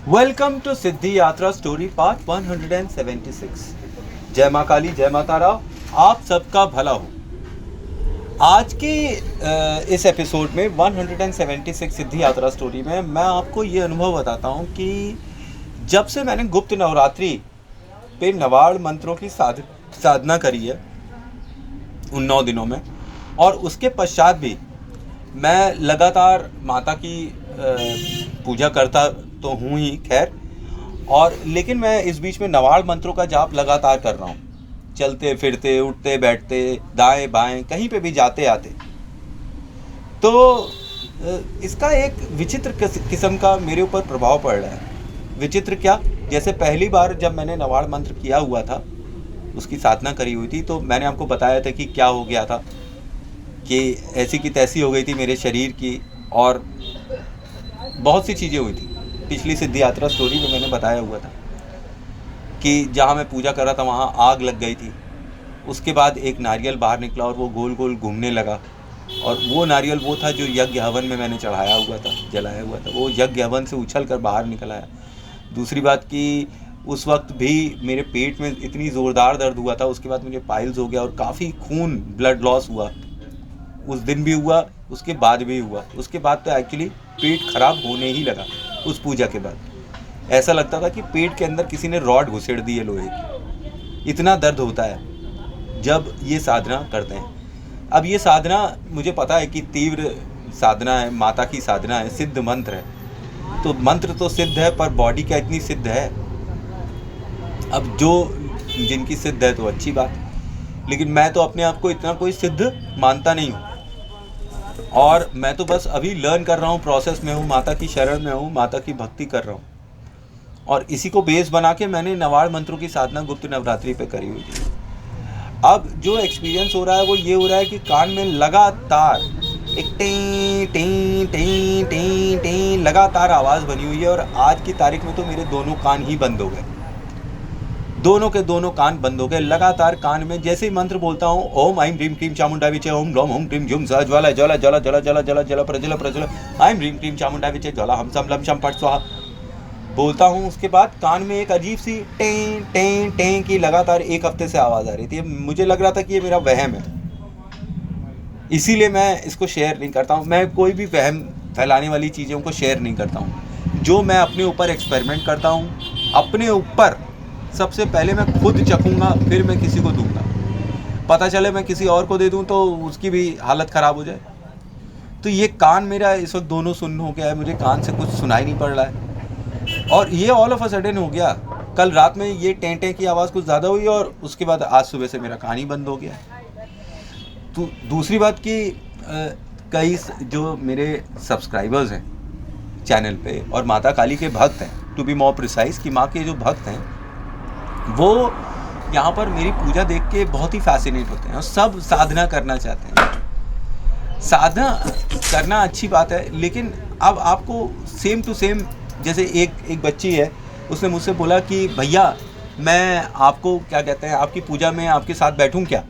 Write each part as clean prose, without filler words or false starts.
Welcome to सिद्धि यात्रा story part 176। जय माँ काली, जय माता राव, आप सबका भला हो। आज के इस एपिसोड में 176 सिद्धि यात्रा स्टोरी में मैं आपको ये अनुभव बताता हूँ कि जब से मैंने गुप्त नवरात्रि पे नवाड़ मंत्रों की साधना करी है उन 9 दिनों में, और उसके पश्चात भी मैं लगातार माता की पूजा करता तो हूँ ही, खैर, और लेकिन मैं इस बीच में नवाड़ मंत्रों का जाप लगातार कर रहा हूँ, चलते फिरते, उठते बैठते, दाएं बाएं, कहीं पे भी जाते आते। तो इसका एक विचित्र किस्म का मेरे ऊपर प्रभाव पड़ रहा है। विचित्र क्या, जैसे पहली बार जब मैंने नवाड़ मंत्र किया हुआ था, उसकी साधना करी हुई थी, तो मैंने आपको बताया था कि क्या हो गया था, कि ऐसी की तैसी हो गई थी मेरे शरीर की, और बहुत सी चीज़ें हुई थी। पिछली सिद्धि यात्रा स्टोरी में मैंने बताया हुआ था कि जहाँ मैं पूजा कर रहा था वहाँ आग लग गई थी। उसके बाद एक नारियल बाहर निकला और वो गोल गोल घूमने लगा, और वो नारियल वो था जो यज्ञ हवन में मैंने चढ़ाया हुआ था, जलाया हुआ था। वो यज्ञ हवन से उछल कर बाहर निकल आया। दूसरी बात कि उस वक्त भी मेरे पेट में इतनी ज़ोरदार दर्द हुआ था, उसके बाद मुझे पाइल्स हो गया और काफ़ी खून, ब्लड लॉस हुआ। उस दिन भी हुआ, उसके बाद भी हुआ। उसके बाद तो एक्चुअली पेट खराब होने ही लगा। उस पूजा के बाद ऐसा लगता था कि पेट के अंदर किसी ने रॉड घुसेड़ दी है लोहे की। इतना दर्द होता है जब ये साधना करते हैं। अब ये साधना मुझे पता है कि तीव्र साधना है, माता की साधना है, सिद्ध मंत्र है। तो मंत्र तो सिद्ध है, पर बॉडी क्या इतनी सिद्ध है? अब जो जिनकी सिद्ध है तो अच्छी बात, लेकिन मैं तो अपने आप को इतना कोई सिद्ध मानता नहीं हूँ। और मैं तो बस अभी लर्न कर रहा हूँ, प्रोसेस में हूँ, माता की शरण में हूँ, माता की भक्ति कर रहा हूँ। और इसी को बेस बना के मैंने नवाड़ मंत्रों की साधना गुप्त नवरात्रि पे करी हुई थी। अब जो एक्सपीरियंस हो रहा है वो ये हो रहा है कि कान में लगातार एक टें टें टें टें टें लगातार आवाज़ बनी हुई है। और आज की तारीख में तो मेरे दोनों कान ही बंद हो गए, दोनों के दोनों कान बंद हो गए। लगातार कान में जैसे ही मंत्र बोलता हूँ, ओम ऐं ह्रीं क्लीं चामुंडा विचे, ओम ग्लौम हुम क्लीं झुम स ज्वाला ज्वाला जला जला जला जला जला प्रज्वल प्रज्वल, ऐं ह्रीं क्लीं चामुंडा विचे ज्वाला हम सम लम शम फट स्वाहा बोलता हूँ। उसके बाद कान में एक अजीब सी टें टें टें की लगातार 1 हफ्ते से आवाज़ आ रही थी। मुझे लग रहा था कि ये मेरा वहम है, इसीलिए मैं इसको शेयर नहीं करता हूँ। मैं कोई भी वहम फैलाने वाली चीज़ों को शेयर नहीं करता हूँ। जो मैं अपने ऊपर एक्सपेरिमेंट करता हूँ, अपने ऊपर सबसे पहले मैं खुद चखूँगा, फिर मैं किसी को दूंगा। पता चले मैं किसी और को दे दूँ तो उसकी भी हालत ख़राब हो जाए। तो ये कान मेरा इस वक्त दोनों सुन्न हो गया है, मुझे कान से कुछ सुनाई नहीं पड़ रहा है। और ये ऑल ऑफ अ सडन हो गया। कल रात में ये टें टें की आवाज़ कुछ ज़्यादा हुई और उसके बाद आज सुबह से मेरा कान ही बंद हो गया। तो दूसरी बात कि कई जो मेरे सब्सक्राइबर्स हैं चैनल पे और माता काली के भक्त हैं, टू बी मोर प्रिसाइज, कि माँ के जो भक्त हैं वो यहाँ पर मेरी पूजा देख के बहुत ही फैसिनेट होते हैं और सब साधना करना चाहते हैं। साधना करना अच्छी बात है, लेकिन अब आपको सेम टू सेम, जैसे एक बच्ची है, उसने मुझसे बोला कि भैया मैं आपको क्या कहते हैं, आपकी पूजा में आपके साथ बैठूं क्या?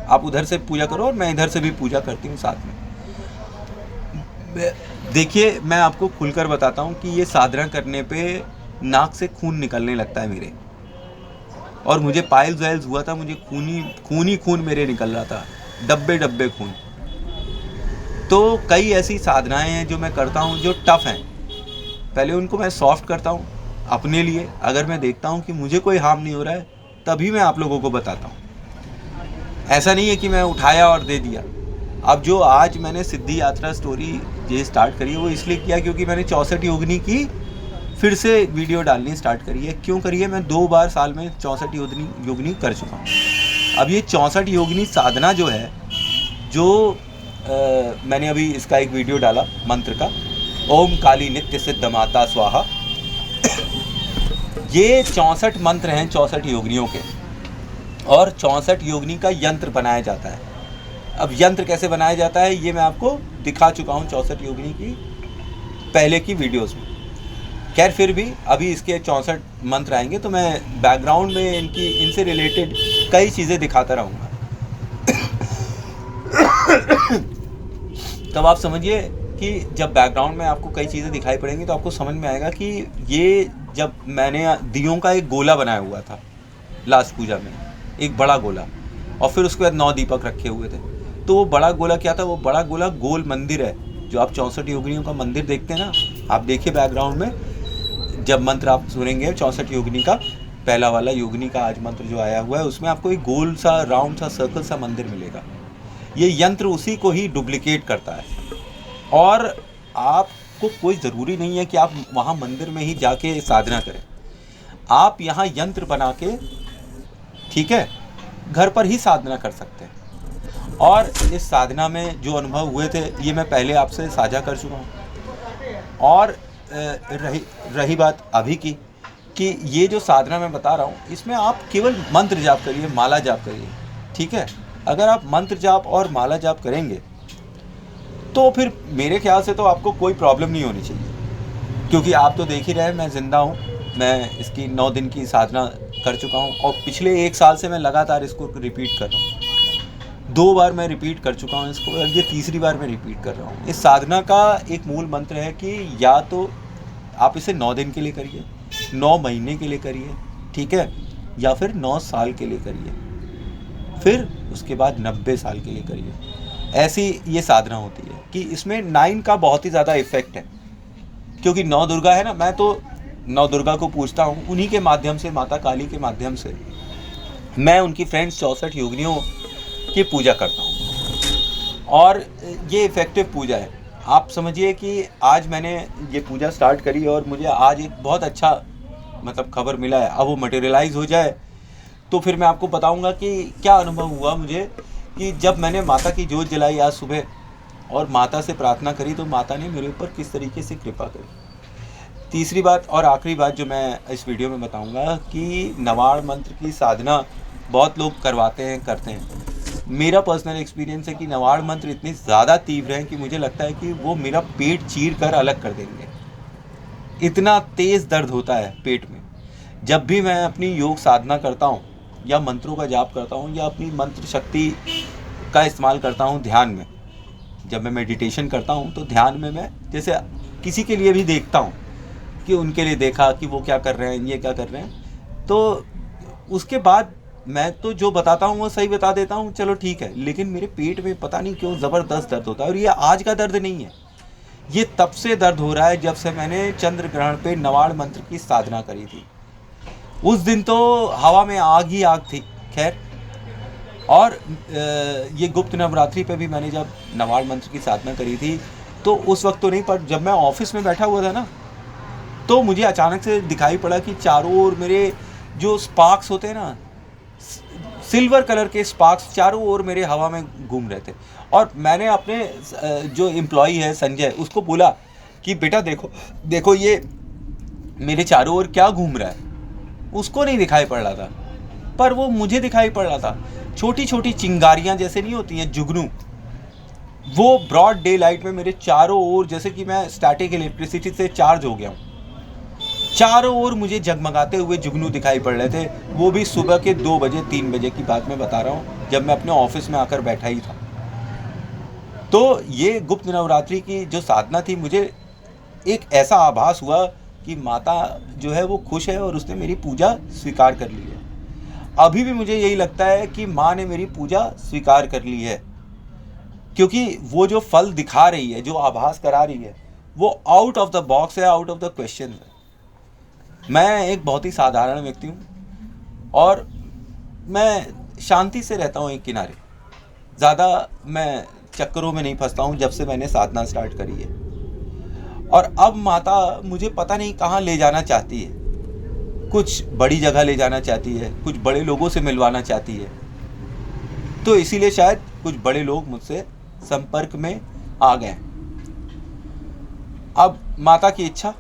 आप उधर से पूजा करो और मैं इधर से भी पूजा करती हूँ साथ में। देखिए, मैं आपको खुलकर बताता हूँ कि ये साधना करने पे नाक से खून निकलने लगता है मेरे, और मुझे पाइल्स वाइल्स हुआ था, मुझे खून मेरे निकल रहा था, डब्बे डब्बे खून। तो कई ऐसी साधनाएं हैं जो मैं करता हूं जो टफ़ हैं। पहले उनको मैं सॉफ्ट करता हूं अपने लिए। अगर मैं देखता हूं कि मुझे कोई हार्म नहीं हो रहा है, तभी मैं आप लोगों को बताता हूं। ऐसा नहीं है कि मैं उठाया और दे दिया। अब जो आज मैंने सिद्धि यात्रा स्टोरी ये स्टार्ट करी है वो इसलिए किया क्योंकि मैंने 64 योगिनी की फिर से वीडियो डालनी स्टार्ट करी है। क्यों करी है? मैं 2 बार साल में 64 योगिनी कर चुका हूँ। अब ये 64 योगिनी साधना जो है, जो मैंने अभी इसका एक वीडियो डाला मंत्र का, ओम काली नित्य सिद्ध माता स्वाहा। ये 64 मंत्र हैं 64 योगिनियों के, और 64 योगिनी का यंत्र बनाया जाता है। अब यंत्र कैसे बनाया जाता है ये मैं आपको दिखा चुका हूँ 64 योगिनी की पहले की वीडियोस में। खैर, फिर भी अभी इसके 64 मंत्र आएंगे तो मैं बैकग्राउंड में इनसे रिलेटेड कई चीज़ें दिखाता रहूँगा। तब आप समझिए कि कि जब बैकग्राउंड में आपको कई चीज़ें दिखाई पड़ेंगी तो आपको समझ में आएगा कि ये जब मैंने दियों का एक गोला बनाया हुआ था लास्ट पूजा में, एक बड़ा गोला, और फिर उसके बाद 9 दीपक रखे हुए थे। तो वो बड़ा गोला क्या था? वो बड़ा गोला गोल मंदिर है, जो आप 64 योगिनियों का मंदिर देखते हैं ना, आप देखिए बैकग्राउंड में जब मंत्र आप सुनेंगे 64 योगिनी का पहला वाला योगिनी का आज मंत्र जो आया हुआ है, उसमें आपको एक गोल सा राउंड सा सर्कल सा मंदिर मिलेगा। ये यंत्र उसी को ही डुप्लीकेट करता है, और आपको कोई ज़रूरी नहीं है कि आप वहाँ मंदिर में ही जाके साधना करें। आप यहाँ यंत्र बना के, ठीक है, घर पर ही साधना कर सकते हैं। और इस साधना में जो अनुभव हुए थे ये मैं पहले आपसे साझा कर चुका हूँ। और रही बात अभी की कि ये जो साधना मैं बता रहा हूँ, इसमें आप केवल मंत्र जाप करिए, माला जाप करिए, ठीक है। अगर आप मंत्र जाप और माला जाप करेंगे तो फिर मेरे ख्याल से तो आपको कोई प्रॉब्लम नहीं होनी चाहिए, क्योंकि आप तो देख ही रहे हैं मैं ज़िंदा हूँ। मैं इसकी 9 दिन की साधना कर चुका हूँ और पिछले 1 साल से मैं लगातार इसको रिपीट कर रहा हूँ। 2 बार मैं रिपीट कर चुका हूँ इसको, और ये तीसरी बार मैं रिपीट कर रहा हूँ। इस साधना का एक मूल मंत्र है कि या तो आप इसे 9 दिन के लिए करिए, 9 महीने के लिए करिए, ठीक है, या फिर 9 साल के लिए करिए, फिर उसके बाद 90 साल के लिए करिए। ऐसी ये साधना होती है कि इसमें 9 का बहुत ही ज़्यादा इफेक्ट है, क्योंकि 9 दुर्गा है ना, मैं तो 9 दुर्गा को पूजता हूँ, उन्हीं के माध्यम से, माता काली के माध्यम से मैं उनकी फ्रेंड्स 64 योगिनियों की पूजा करता हूँ, और ये इफ़ेक्टिव पूजा है। आप समझिए कि आज मैंने ये पूजा स्टार्ट करी और मुझे आज एक बहुत अच्छा मतलब खबर मिला है। अब वो मटेरियलाइज़ हो जाए तो फिर मैं आपको बताऊंगा कि क्या अनुभव हुआ मुझे, कि जब मैंने माता की जोत जलाई आज सुबह और माता से प्रार्थना करी तो माता ने मेरे ऊपर किस तरीके से कृपा करी। तीसरी बात और आखिरी बात जो मैं इस वीडियो में बताऊंगा कि नवाड़ मंत्र की साधना बहुत लोग करवाते हैं, करते हैं। मेरा पर्सनल एक्सपीरियंस है कि नवाड़ मंत्र इतने ज़्यादा तीव्र हैं कि मुझे लगता है कि वो मेरा पेट चीर कर अलग कर देंगे। इतना तेज़ दर्द होता है पेट में। जब भी मैं अपनी योग साधना करता हूँ या मंत्रों का जाप करता हूँ या अपनी मंत्र शक्ति का इस्तेमाल करता हूँ ध्यान में, जब मैं मेडिटेशन करता हूँ तो ध्यान में मैं जैसे किसी के लिए भी देखता हूँ कि उनके लिए देखा कि वो क्या कर रहे हैं, ये क्या कर रहे हैं, तो उसके बाद मैं तो जो बताता हूँ वो सही बता देता हूँ, चलो ठीक है, लेकिन मेरे पेट में पता नहीं क्यों ज़बरदस्त दर्द होता है। और ये आज का दर्द नहीं है, ये तब से दर्द हो रहा है जब से मैंने चंद्र ग्रहण पे नवाड़ मंत्र की साधना करी थी। उस दिन तो हवा में आग ही आग थी। खैर, और ये गुप्त नवरात्रि पे भी मैंने जब नवाड़ मंत्र की साधना करी थी तो उस वक्त तो नहीं, पर जब मैं ऑफिस में बैठा हुआ था ना तो मुझे अचानक से दिखाई पड़ा कि चारों ओर मेरे जो स्पार्क्स होते हैं ना, सिल्वर कलर के स्पार्क्स चारों ओर मेरे हवा में घूम रहे थे। और मैंने अपने जो एम्प्लॉई है संजय, उसको बोला कि बेटा देखो देखो ये मेरे चारों ओर क्या घूम रहा है। उसको नहीं दिखाई पड़ रहा था, पर वो मुझे दिखाई पड़ रहा था। छोटी छोटी चिंगारियां जैसे नहीं होती हैं, जुगनू, वो ब्रॉड डे लाइट में मेरे चारों ओर, जैसे कि मैं स्टैटिक इलेक्ट्रिसिटी से चार्ज हो गया हूँ, चारों ओर मुझे जगमगाते हुए जुगनू दिखाई पड़ रहे थे। वो भी सुबह के 2 बजे 3 बजे की बात मैं बता रहा हूँ, जब मैं अपने ऑफिस में आकर बैठा ही था। तो ये गुप्त नवरात्रि की जो साधना थी, मुझे एक ऐसा आभास हुआ कि माता जो है वो खुश है और उसने मेरी पूजा स्वीकार कर ली है। अभी भी मुझे यही लगता है कि माँ ने मेरी पूजा स्वीकार कर ली है, क्योंकि वो जो फल दिखा रही है, जो आभास करा रही है, वो आउट ऑफ द बॉक्स है, आउट ऑफ द क्वेश्चन है। मैं एक बहुत ही साधारण व्यक्ति हूँ और मैं शांति से रहता हूँ एक किनारे, ज़्यादा मैं चक्करों में नहीं फंसता हूँ जब से मैंने साधना स्टार्ट करी है। और अब माता मुझे पता नहीं कहाँ ले जाना चाहती है, कुछ बड़ी जगह ले जाना चाहती है, कुछ बड़े लोगों से मिलवाना चाहती है, तो इसीलिए शायद कुछ बड़े लोग मुझसे संपर्क में आ गए। अब माता की इच्छा,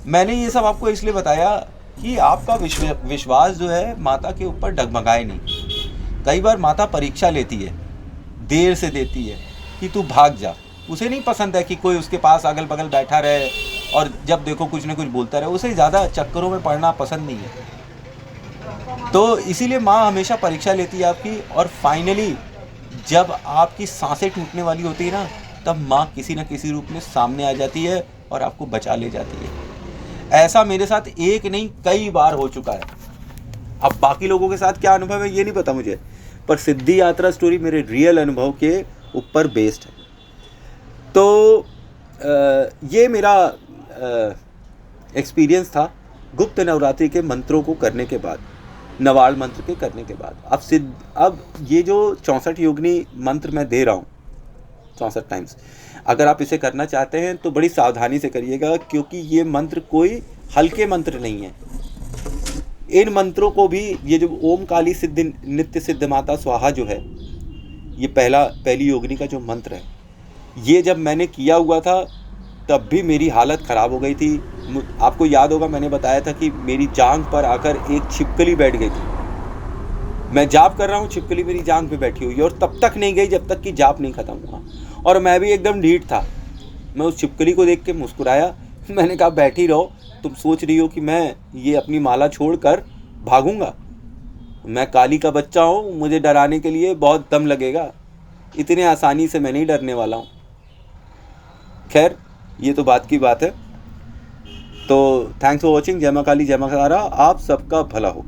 मैंने ये सब आपको इसलिए बताया कि आपका विश्वास जो है माता के ऊपर डगमगाए नहीं। कई बार माता परीक्षा लेती है, देर से देती है कि तू भाग जा। उसे नहीं पसंद है कि कोई उसके पास अगल बगल बैठा रहे और जब देखो कुछ ना कुछ बोलता रहे। उसे ज़्यादा चक्करों में पड़ना पसंद नहीं है। तो इसीलिए माँ हमेशा परीक्षा लेती है आपकी, और फाइनली जब आपकी सांसें टूटने वाली होती है ना, तब माँ किसी न किसी रूप में सामने आ जाती है और आपको बचा ले जाती है। ऐसा मेरे साथ एक नहीं कई बार हो चुका है। अब बाकी लोगों के साथ क्या अनुभव है ये नहीं पता मुझे, पर सिद्धि यात्रा स्टोरी मेरे रियल अनुभव के ऊपर बेस्ड है। तो ये मेरा एक्सपीरियंस था गुप्त नवरात्रि के मंत्रों को करने के बाद, नवाल मंत्र के करने के बाद। अब ये जो 64 योगिनी मंत्र मैं दे रहा हूँ 64 टाइम्स, अगर आप इसे करना चाहते हैं तो बड़ी सावधानी से करिएगा, क्योंकि ये मंत्र कोई हल्के मंत्र नहीं है। इन मंत्रों को भी, ये जो ओम काली सिद्ध नित्य सिद्ध माता स्वाहा जो है, ये पहली योगिनी का जो मंत्र है, ये जब मैंने किया हुआ था तब भी मेरी हालत ख़राब हो गई थी। आपको याद होगा मैंने बताया था कि मेरी जांघ पर आकर एक छिपकली बैठ गई थी। मैं जाप कर रहा हूँ, छिपकली मेरी जांघ पे बैठी हुई है और तब तक नहीं गई जब तक कि जाप नहीं ख़त्म हुआ। और मैं भी एकदम ढीठ था। मैं उस छिपकली को देख के मुस्कुराया। मैंने कहा बैठी रहो, तुम सोच रही हो कि मैं ये अपनी माला छोड़कर भागूंगा? मैं काली का बच्चा हूँ, मुझे डराने के लिए बहुत दम लगेगा। इतने आसानी से मैं नहीं डरने वाला हूँ। खैर, ये तो बात की बात है। तो थैंक्स फॉर वॉचिंग। जय मां काली, जय मां तारा। आप सबका भला हो।